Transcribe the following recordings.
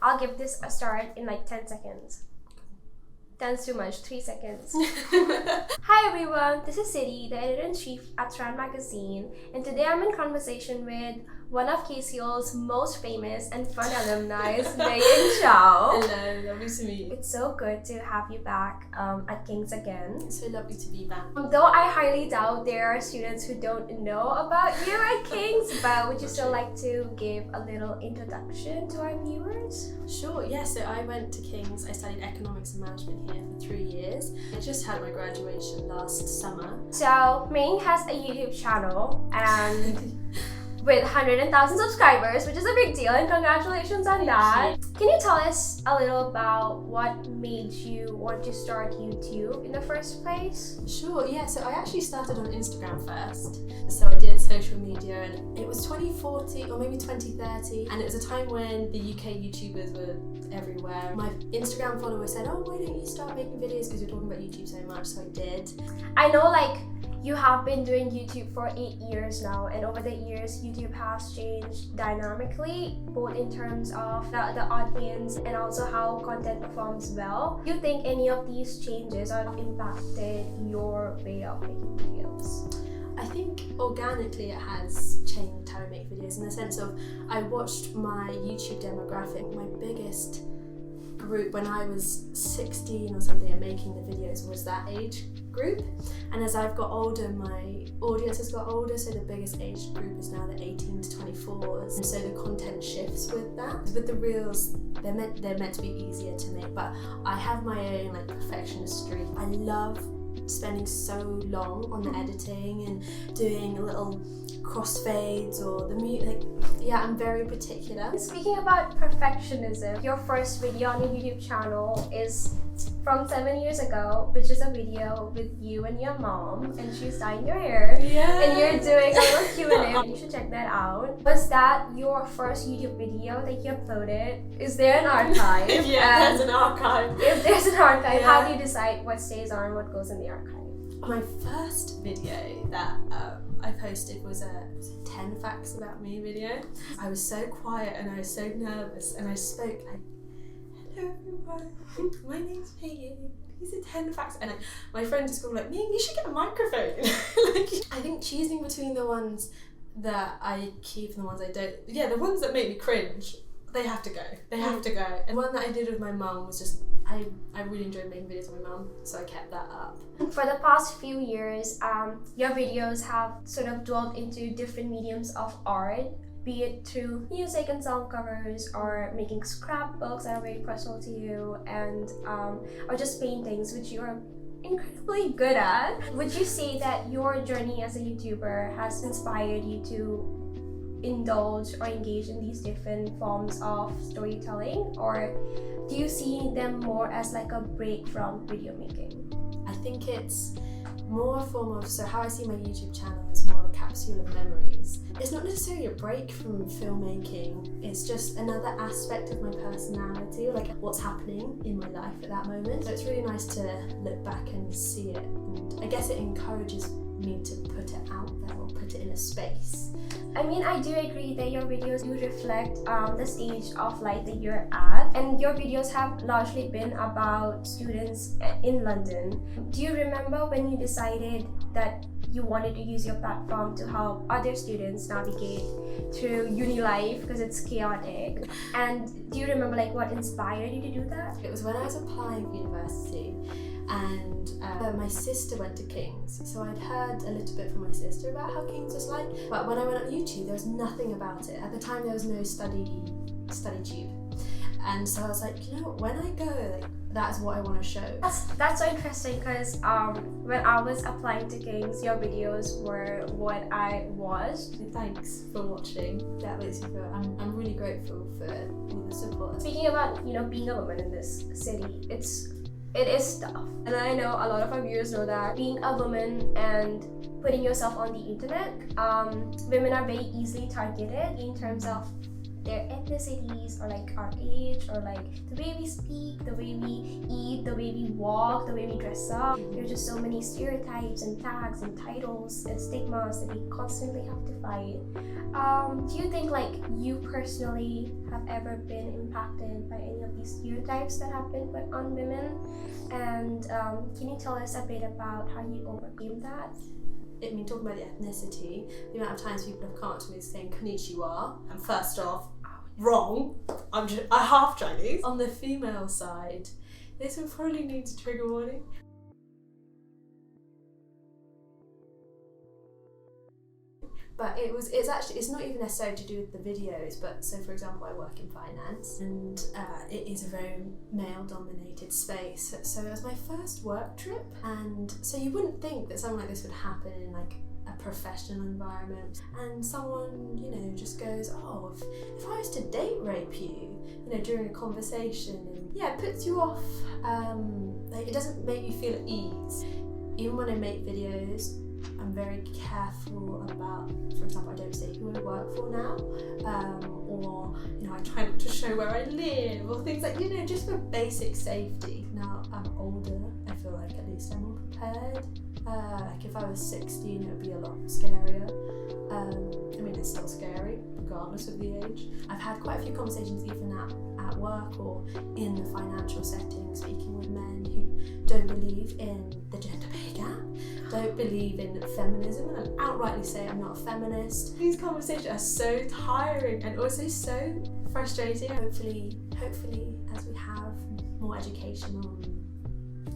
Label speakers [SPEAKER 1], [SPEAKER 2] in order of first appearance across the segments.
[SPEAKER 1] I'll give this a start in like 10 seconds. 10's too much, 3 seconds. Hi everyone, this is City, the editor-in-chief at Strand magazine, and today I'm in conversation with one of KCL's most famous and fun alumni, Mei-Ying.
[SPEAKER 2] Hello, lovely to meet you.
[SPEAKER 1] It's so good to have you back at King's again.
[SPEAKER 2] It's so lovely to be back.
[SPEAKER 1] Though I highly doubt there are students who don't know about you at King's, but would you still like to give a little introduction to our viewers?
[SPEAKER 2] Sure, yeah, so I went to King's. I studied economics and management here for 3 years. I just had my graduation last summer.
[SPEAKER 1] So, Mei-Ying has a YouTube channel and with 100,000 subscribers, which is a big deal, and congratulations on that. Can you tell us a little about what made you want to start YouTube in the first place?
[SPEAKER 2] Sure, yeah, so I actually started on Instagram first. So I did social media, and it was 2040 or maybe 2030, and it was a time when the UK YouTubers were everywhere. My Instagram followers said, oh, why don't you start making videos because you're talking about YouTube so much, so I did.
[SPEAKER 1] I know you have been doing YouTube for 8 years now, and over the years YouTube has changed dynamically, both in terms of the audience and also how content performs well. Do you think any of these changes have impacted your way of making videos?
[SPEAKER 2] I think organically it has changed how I make videos in the sense of I watched my YouTube demographic. My biggest group when I was 16 or something and making the videos was that age group, and as I've got older my audience has got older, so the biggest age group is now the 18 to 24s, and so the content shifts with that. With the reels, they're meant to be easier to make, but I have my own perfectionist streak. I love spending so long on the editing and doing little crossfades or the music. Yeah, I'm very particular.
[SPEAKER 1] Speaking about perfectionism, your first video on your YouTube channel is from 7 years ago, which is a video with you and your mom, and she's dyeing your hair.
[SPEAKER 2] Yeah.
[SPEAKER 1] And you're doing a little Q&A. You should check that out. Was that your first YouTube video that you uploaded? Is there an archive?
[SPEAKER 2] Yeah, there's an archive.
[SPEAKER 1] If there's an archive,
[SPEAKER 2] Yeah.
[SPEAKER 1] how do you decide what stays on and what goes in the archive?
[SPEAKER 2] My first video that I posted was a 10 facts about me video. I was so quiet and I was so nervous, and I spoke like, hello everyone, my name's Mei-Ying, these are 10 facts, and my friend just go like, Mei-Ying, you should get a microphone. I think choosing between the ones that I keep and the ones I don't, the ones that make me cringe, they have to go. They have to go. And one that I did with my mum was just, I really enjoyed making videos with my mum, so I kept that up.
[SPEAKER 1] For the past few years, your videos have sort of dwelled into different mediums of art, be it through music and song covers, or making scrapbooks that are very personal to you, and or just paintings, which you are incredibly good at. Would you say that your journey as a YouTuber has inspired you to indulge or engage in these different forms of storytelling, or do you see them more as like a break from video making?
[SPEAKER 2] I think it's more a form of, so how I see my YouTube channel is more a capsule of memories. It's not necessarily a break from filmmaking, it's just another aspect of my personality, like what's happening in my life at that moment. So it's really nice to look back and see it, and I guess it encourages me to put it out there or put it in a space.
[SPEAKER 1] I mean, I do agree that your videos do reflect the stage of life that you're at, and your videos have largely been about students in London. Do you remember when you decided that you wanted to use your platform to help other students navigate through uni life because it's chaotic? And do you remember what inspired you to do that?
[SPEAKER 2] It was when I was applying for university, and my sister went to King's, so I'd heard a little bit from my sister about how King's was like, but when I went on YouTube there was nothing about it. At the time there was no study tube, and so I was like, you know what, when I go, that's what I want to show.
[SPEAKER 1] That's so interesting, because when I was applying to King's, your videos were what I watched.
[SPEAKER 2] Thanks for watching. That makes me feel, I'm really grateful for all the support.
[SPEAKER 1] Speaking about being a woman in this city, it is tough, and I know a lot of our viewers know that being a woman and putting yourself on the internet, women are very easily targeted in terms of their ethnicities or like our age or like the way we speak, the way we eat, the way we walk, the way we dress up. There's just so many stereotypes and tags and titles and stigmas that we constantly have to fight. Do you think like you personally have ever been impacted by any of these stereotypes that have been put on women? And can you tell us a bit about how you overcame that?
[SPEAKER 2] I mean, talking about the ethnicity, the amount of times people have come up to me saying konnichiwa, and first off, wrong, I'm half Chinese. On the female side, this would probably need a trigger warning. But it's not even necessarily to do with the videos, but so for example I work in finance and it is a very male dominated space. So it was my first work trip, and so you wouldn't think that something like this would happen in like a professional environment, and someone, you know, just goes, oh, if I was to date rape you, you know, during a conversation, and yeah, it puts you off, like it doesn't make you feel at ease. Even when I make videos, I'm very careful about, for example, I don't say who I work for now, or, you know, I try not to show where I live, or things like, you know, just for basic safety. Now I'm older, I feel like at least I'm more prepared. Like if I was 16, it would be a lot scarier. I mean, it's still scary, regardless of the age. I've had quite a few conversations even at work or in the financial setting, speaking with men who don't believe in the gender pay gap, don't believe in feminism, and outrightly say I'm not a feminist. These conversations are so tiring and also so frustrating. Hopefully as we have more education on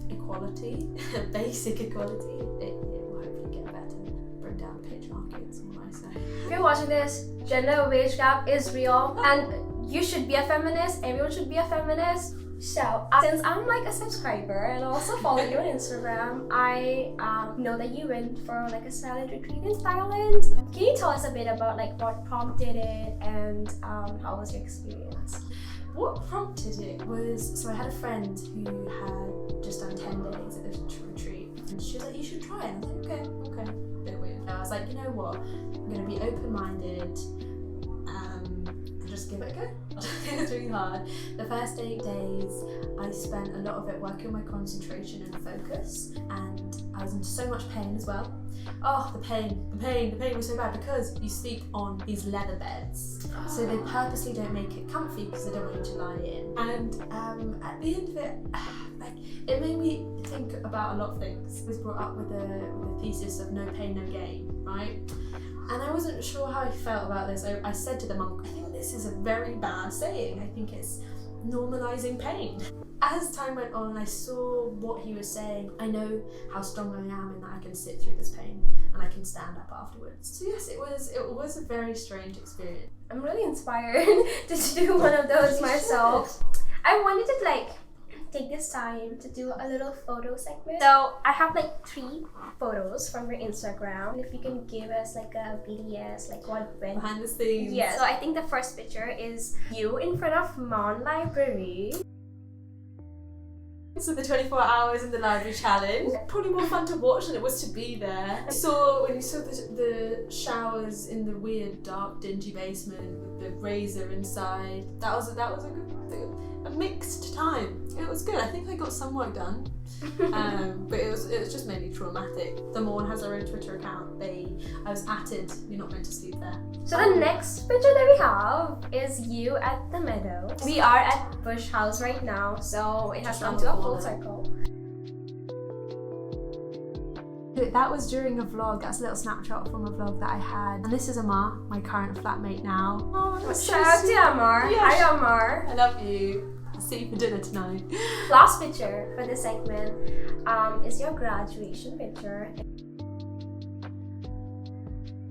[SPEAKER 2] equality, basic equality, it will hopefully get better, bring down the patriarchy, that's all I say.
[SPEAKER 1] If you're watching this, gender wage gap is real and you should be a feminist, everyone should be a feminist. So, since I'm like a subscriber and also follow you on Instagram, I know that you went for like a silent retreat in Thailand. Can you tell us a bit about like what prompted it and how was your experience?
[SPEAKER 2] What prompted it was, so I had a friend who had just done 10 days at this retreat, and she was like, you should try it. And I was like, okay, a bit weird. And I was like, you know what, I'm going to be open-minded and just give it a go. It was really hard. The first 8 days, I spent a lot of it working on my concentration and focus, and I was in so much pain as well. Oh, the pain was so bad because you sleep on these leather beds. So they purposely don't make it comfy because they don't want you to lie in. And at the end of it, like, it made me think about a lot of things. I was brought up with a thesis of no pain, no gain, right? And I wasn't sure how I felt about this. I said to the monk, I think this is a very bad saying. I think it's normalizing pain. As time went on, I saw what he was saying. I know how strong I am in that I can sit through this pain and I can stand up afterwards. So yes, it was a very strange experience.
[SPEAKER 1] I'm really inspired to do one of those myself. I wanted to like take this time to do a little photo segment. So I have like 3 photos from your Instagram. If you can give us like a BTS, like what went
[SPEAKER 2] behind the scenes.
[SPEAKER 1] Yeah. So I think the first picture is you in front of Mon Library.
[SPEAKER 2] So the 24 hours in the library challenge, probably more fun to watch than it was to be there. When you saw the showers in the weird dark dingy basement with the razor inside, that was a mixed time. It was good. I think I got some work done, but it was just mainly traumatic. The Morn has their own Twitter account. I was atted. You're not meant to sleep there.
[SPEAKER 1] So the next picture that we have is you at the meadow. We are at Bush House right now, so it has come to a full circle.
[SPEAKER 2] That was during a vlog. That's a little snapshot from a vlog that I had. And this is Amar, my current flatmate now. Oh,
[SPEAKER 1] shout out to Amar.
[SPEAKER 2] Yeah.
[SPEAKER 1] Hi Amar.
[SPEAKER 2] I love you. I'll see you for dinner tonight.
[SPEAKER 1] Last picture for this segment is your graduation picture.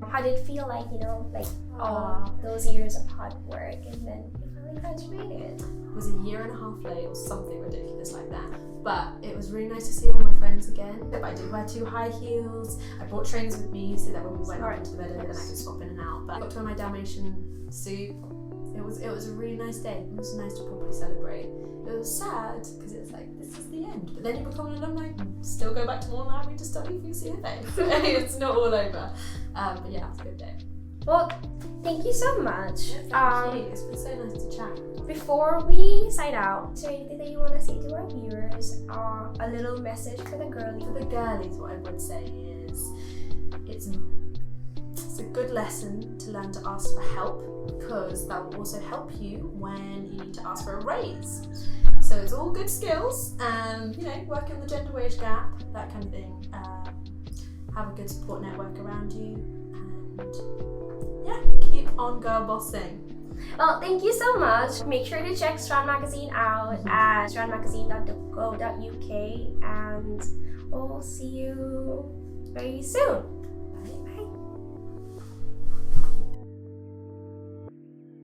[SPEAKER 1] How did it feel like, you know, like all those years of hard work and then you finally graduated?
[SPEAKER 2] It was a 1.5 years late or something ridiculous like that. But it was really nice to see all my friends again. I did wear 2 high heels. I brought trainers with me so that when we went up into the meadow then I could swap in and out. But I got to wear my Dalmatian suit. It was a really nice day. It was nice to properly celebrate. It was sad because it's like, this is the end. But then you become an alumni and still go back to Morn Library to study for your CFA. It's not all over. But yeah, it was a good day.
[SPEAKER 1] Well, thank you so much.
[SPEAKER 2] Thank you. It's been so nice to chat.
[SPEAKER 1] Before we sign out, is there anything that you want to say to our viewers? A little message for the girlies?
[SPEAKER 2] For the girlies, what I would say is it's a good lesson to learn to ask for help, because that will also help you when you need to ask for a raise. So it's all good skills, working on the gender wage gap, that kind of thing. Have a good support network around you, and keep on girl bossing.
[SPEAKER 1] Well, thank you so much. Make sure to check Strand Magazine out at strandmagazine.co.uk, and we'll see you very soon.